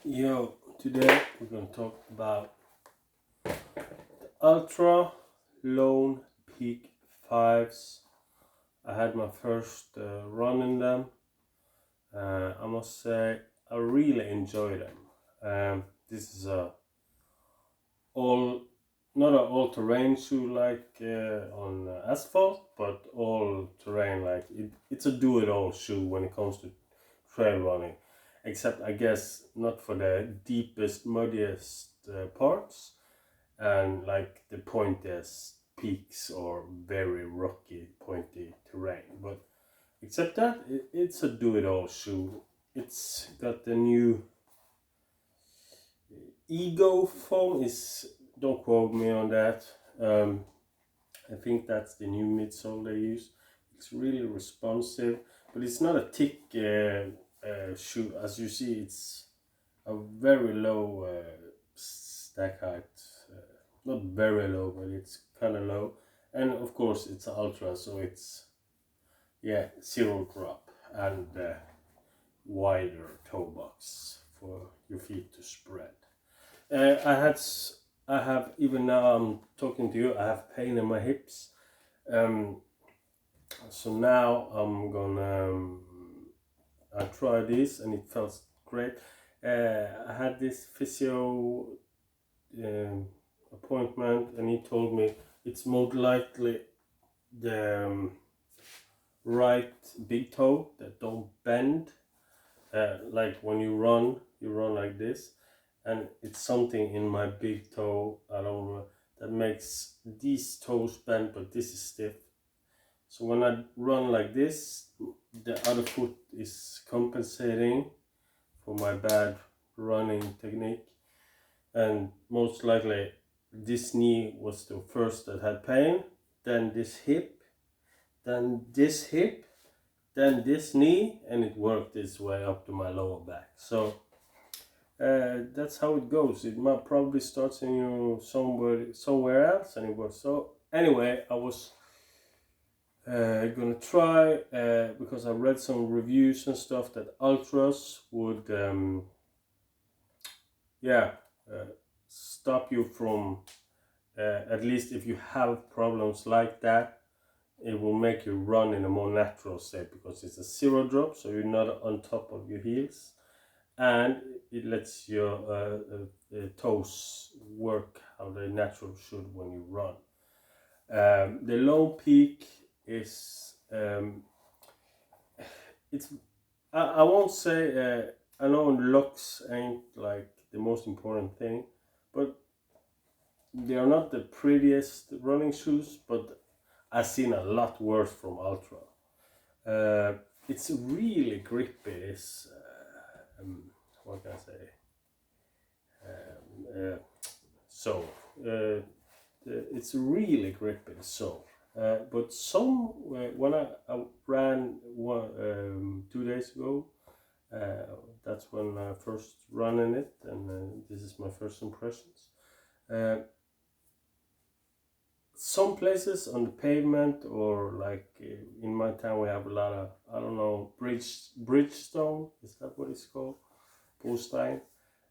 Yo, today we're going to talk about Altra Lone Peak 5s. I had my first run in them. I must say I really enjoy them. This is all not an all-terrain shoe like on asphalt, but all-terrain like it's a do-it-all shoe when it comes to trail running. Except I guess not for the deepest, muddiest parts and like the pointiest peaks or very rocky, pointy terrain. But except that, it's a do-it-all shoe. It's got the new Ego foam. Don't quote me on that. I think that's the new midsole they use. It's really responsive, but it's not a thick shoe. As you see, it's a very low stack height. Not very low, but it's kind of low. And of course, it's ultra, so it's zero drop and wider toe box for your feet to spread. I have even now I'm talking to you. I have pain in my hips. So now I'm gonna I tried this and it felt great. I had this physio appointment and he told me it's most likely the right big toe that don't bend. Like when you run like this, and it's something in my big toe. I don't know that makes these toes bend, but this is stiff. So when I run like this, the other foot is compensating for my bad running technique, and most likely this knee was the first that had pain, then this hip, then this hip, then this knee, and it worked its way up to my lower back. So that's how it goes. It might probably starts in you somewhere else, and it works. So anyway, I was gonna try because I read some reviews and stuff that ultras would stop you from at least if you have problems like that, it will make you run in a more natural state because it's a zero drop, so you're not on top of your heels, and it lets your toes work how they naturally should when you run. The low peak is it's I won't say I know locks ain't like the most important thing, but they are not the prettiest running shoes, but I've seen a lot worse from Ultra. It's really grippy. It's what can I say? So it's really grippy. So, but some when I ran 2 days ago, that's when I first ran in it, and this is my first impressions. Some places on the pavement or like in my town we have a lot of I don't know bridgestone, is that what it's called, Brostein,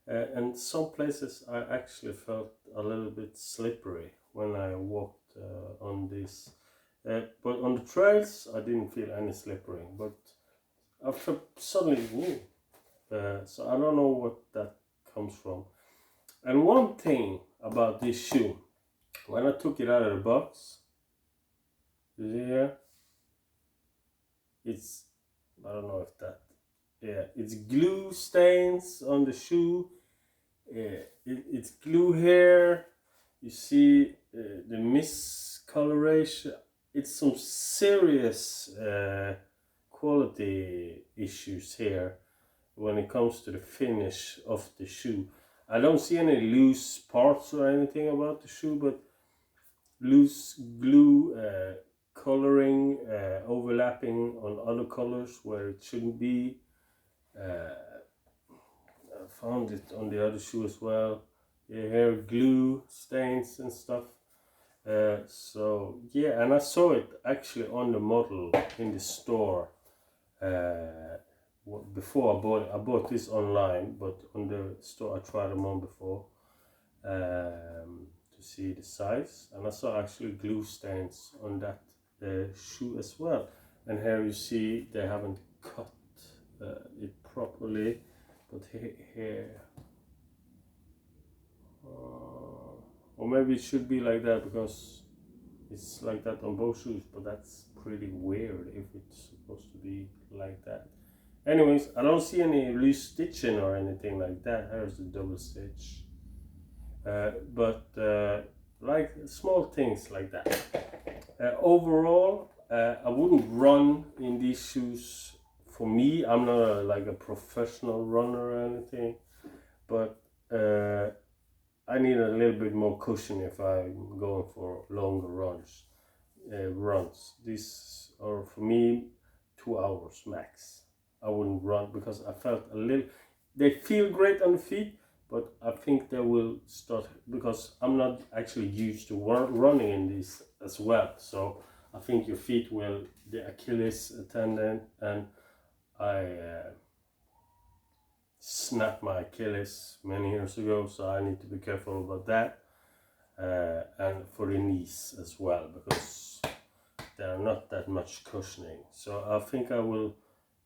and some places I actually felt a little bit slippery when I walked on this, but on the trails I didn't feel any slippery, but I felt suddenly new. So I don't know what that comes from. And one thing about this shoe, when I took it out of the box, you see here, it's, I don't know if that, it's glue stains on the shoe. It's glue here. You see the miscoloration. It's some serious quality issues here when it comes to the finish of the shoe. I don't see any loose parts or anything about the shoe, but loose glue, coloring, overlapping on other colors where it shouldn't be. I found it on the other shoe as well. Here glue stains and stuff. So yeah, and I saw it actually on the model in the store. before I bought this online, but on the store I tried them on before to see the size, and I saw actually glue stains on that shoe as well. And here you see they haven't cut it properly, but here, or maybe it should be like that because it's like that on both shoes, but that's pretty weird if it's supposed to be like that. Anyways, I don't see any loose stitching or anything like that. Here's the double stitch. But like small things like that. Overall, I wouldn't run in these shoes. For me, I'm not like a professional runner or anything, but I need a little bit more cushion if I'm going for longer runs. These are for me 2 hours max. I wouldn't run because I felt a little. They feel great on the feet, but I think they will start because I'm not actually used to running in these as well. So I think your feet will, the Achilles tendon, and I snapped my Achilles many years ago, so I need to be careful about that. And for the knees as well, because there are not that much cushioning. So I think I will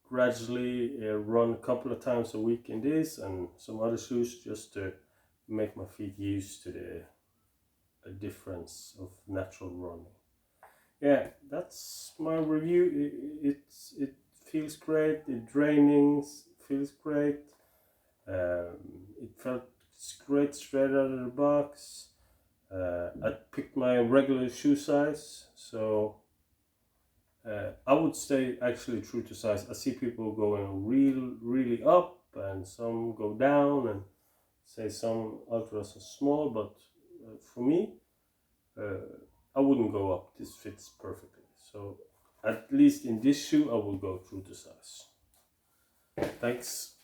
gradually run a couple of times a week in this and some other shoes just to make my feet used to the difference of natural running. Yeah, that's my review. It feels great. It draining feels great. It felt great straight out of the box. I picked my regular shoe size, so I would stay actually true to size. I see people going really up and some go down, and say some ultras are small, but for me, I wouldn't go up. This fits perfectly. So at least in this shoe, I will go true to size. Thanks.